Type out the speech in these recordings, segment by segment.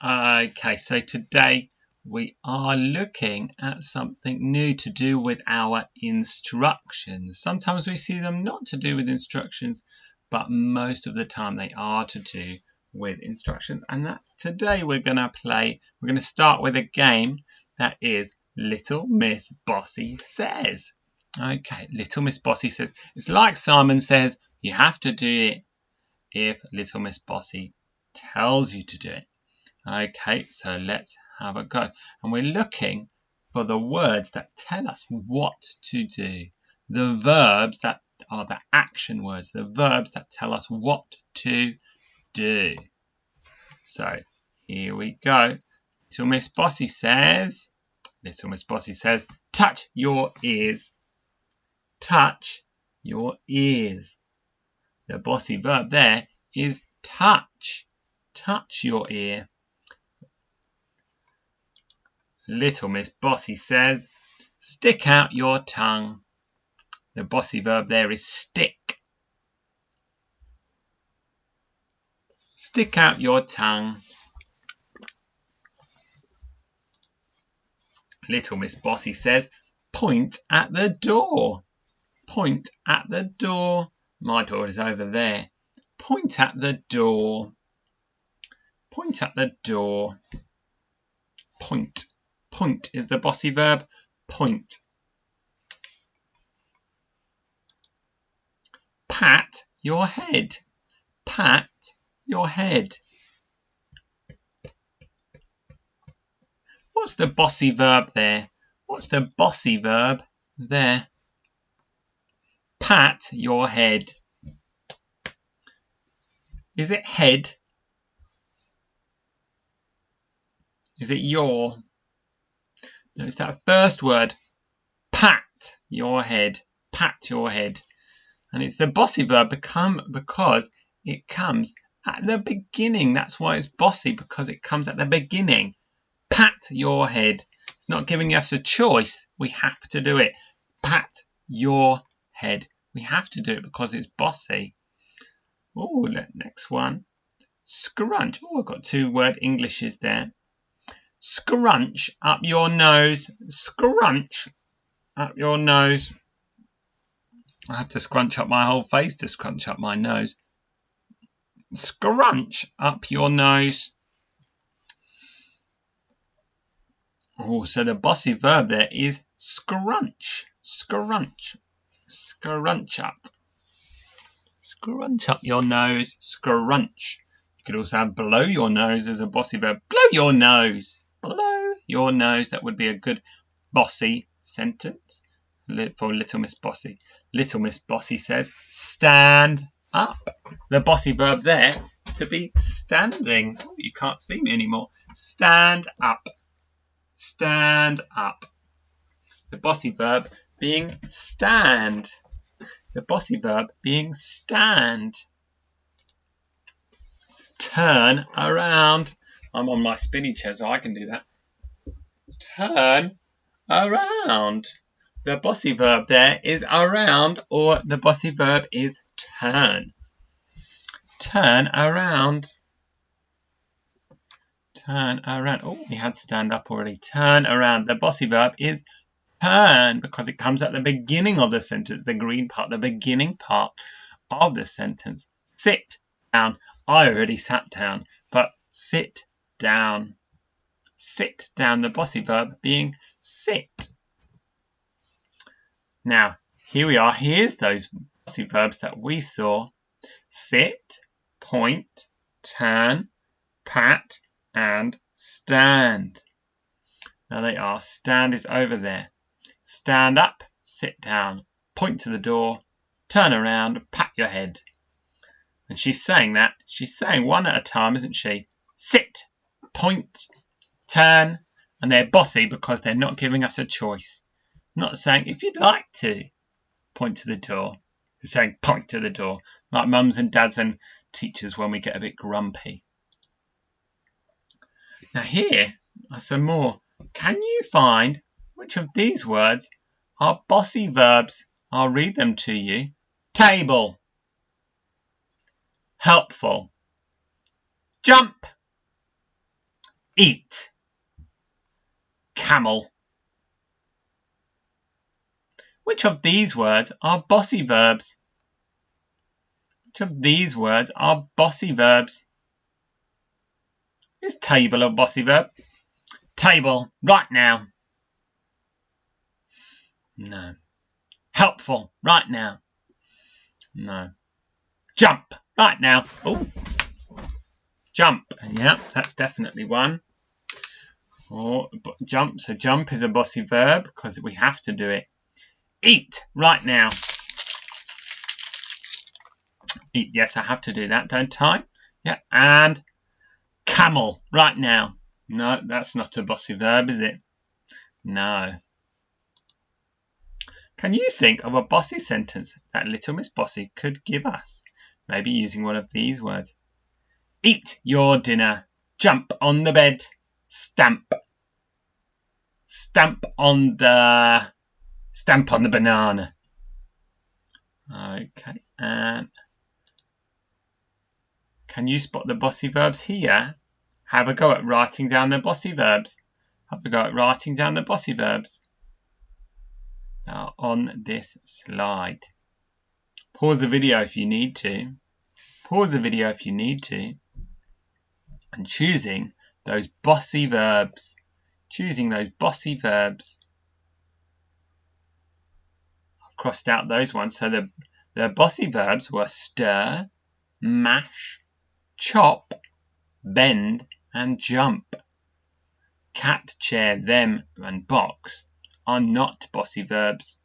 Okay, so today we are looking at something new to do with our instructions. Sometimes we see them not to do with instructions, but most of the time they are to do with instructions. And that's today we're going to play. We're going to start with a game that is Little Miss Bossy Says. Okay, Little Miss Bossy Says. It's like Simon Says, you have to do it if Little Miss Bossy tells you to do it. Okay, so let's have a go. And we're looking for the words that tell us what to do. The verbs that are the action words. The verbs that tell us what to do. So here we go. Little Miss Bossy says, touch your ears. Touch your ears. The bossy verb there is touch. Touch your ear. Little Miss Bossy says, stick out your tongue. The bossy verb there is stick. Stick out your tongue. Little Miss Bossy says, point at the door. Point at the door. My door is over there. Point at the door. Point at the door. Point. Point is the bossy verb. Point. Pat your head. Pat your head. What's the bossy verb there? What's the bossy verb there? Pat your head. Is it head? Is it your? No, it's that first word. Pat your head. Pat your head. And it's the bossy verb because it comes at the beginning. That's why it's bossy, because it comes at the beginning. Pat your head. It's not giving us a choice. We have to do it. Pat your head. We have to do it because it's bossy. Oh, next one. Scrunch. Oh, I've got two word Englishes there. Scrunch up your nose. Scrunch up your nose. I have to scrunch up my whole face to scrunch up my nose. Scrunch up your nose. Oh, so the bossy verb there is scrunch. Scrunch. Scrunch up. Scrunch up your nose. Scrunch. You could also have blow your nose as a bossy verb. Blow your nose. Blow your nose. That would be a good bossy sentence for Little Miss Bossy. Little Miss Bossy says, stand up. The bossy verb there to be standing. Oh, you can't see me anymore. Stand up. Stand up. The bossy verb being stand. The bossy verb being stand. Turn around. I'm on my spinny chair, so I can do that. Turn around. The bossy verb there is around, or the bossy verb is turn. Turn around. Turn around. Oh, we had stand up already. Turn around. The bossy verb is turn because it comes at the beginning of the sentence, the green part, the beginning part of the sentence. Sit down. I already sat down, but sit down. Sit down. The bossy verb being sit. Now, here we are. Here's those bossy verbs that we saw. Sit, point, turn, pat, and stand. Now they are. Stand is over there. Stand up, sit down, point to the door, turn around, pat your head. And she's saying that. She's saying one at a time, isn't she? Sit, point, turn, and they're bossy because they're not giving us a choice. Not saying, if you'd like to, point to the door. They're saying, point to the door. Like mums and dads and teachers when we get a bit grumpy. Now here are some more. Can you find which of these words are bossy verbs? I'll read them to you. Table. Helpful. Jump. Eat. Camel. Which of these words are bossy verbs? Which of these words are bossy verbs? Is table a bossy verb? Table, right now. No. Helpful, right now. No. Jump, right now. Oh, jump. Yeah, that's definitely one. Or jump. So jump is a bossy verb because we have to do it. Eat, right now. Eat, yes, I have to do that, don't I? Yeah, and camel, right now. No, that's not a bossy verb, is it? No. Can you think of a bossy sentence that Little Miss Bossy could give us? Maybe using one of these words. Eat your dinner. Jump on the bed. Stamp. Stamp on the banana. Okay, and can you spot the bossy verbs here? Have a go at writing down the bossy verbs. Have a go at writing down the bossy verbs that are on this slide. Pause the video if you need to. Pause the video if you need to. And choosing those bossy verbs. Choosing those bossy verbs. I've crossed out those ones. So the bossy verbs were stir, mash, chop, bend, and jump. Cat, chair, them, and box are not bossy verbs.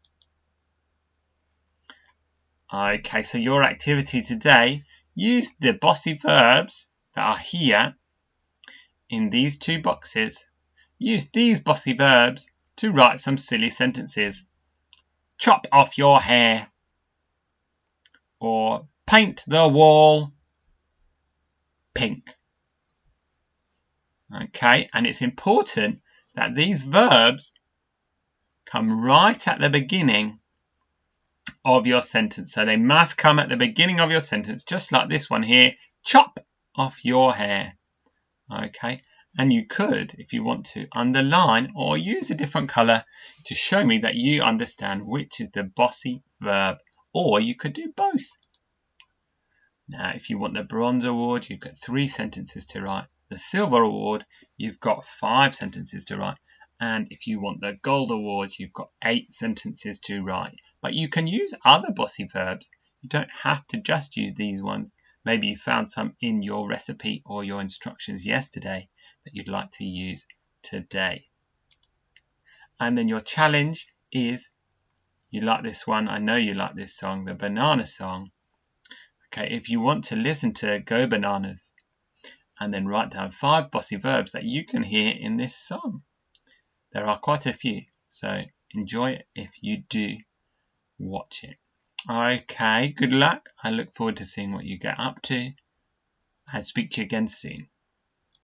Okay, so your activity today, use the bossy verbs that are here in these two boxes. Use these bossy verbs to write some silly sentences. Chop off your hair. Or paint the wall pink. Okay, and it's important that these verbs come right at the beginning of your sentence. So they must come at the beginning of your sentence, just like this one here. Chop off your hair. Okay, and you could, if you want to, underline or use a different colour to show me that you understand which is the bossy verb. Or you could do both. Now, if you want the bronze award, you've got 3 sentences to write. The silver award, you've got 5 sentences to write. And if you want the gold award, you've got 8 sentences to write. But you can use other bossy verbs. You don't have to just use these ones. Maybe you found some in your recipe or your instructions yesterday that you'd like to use today. And then your challenge is, you like this one, I know you like this song, the banana song. Okay, if you want to listen to Go Bananas and then write down 5 bossy verbs that you can hear in this song. There are quite a few, so enjoy it if you do watch it. Okay, good luck. I look forward to seeing what you get up to and speak to you again soon.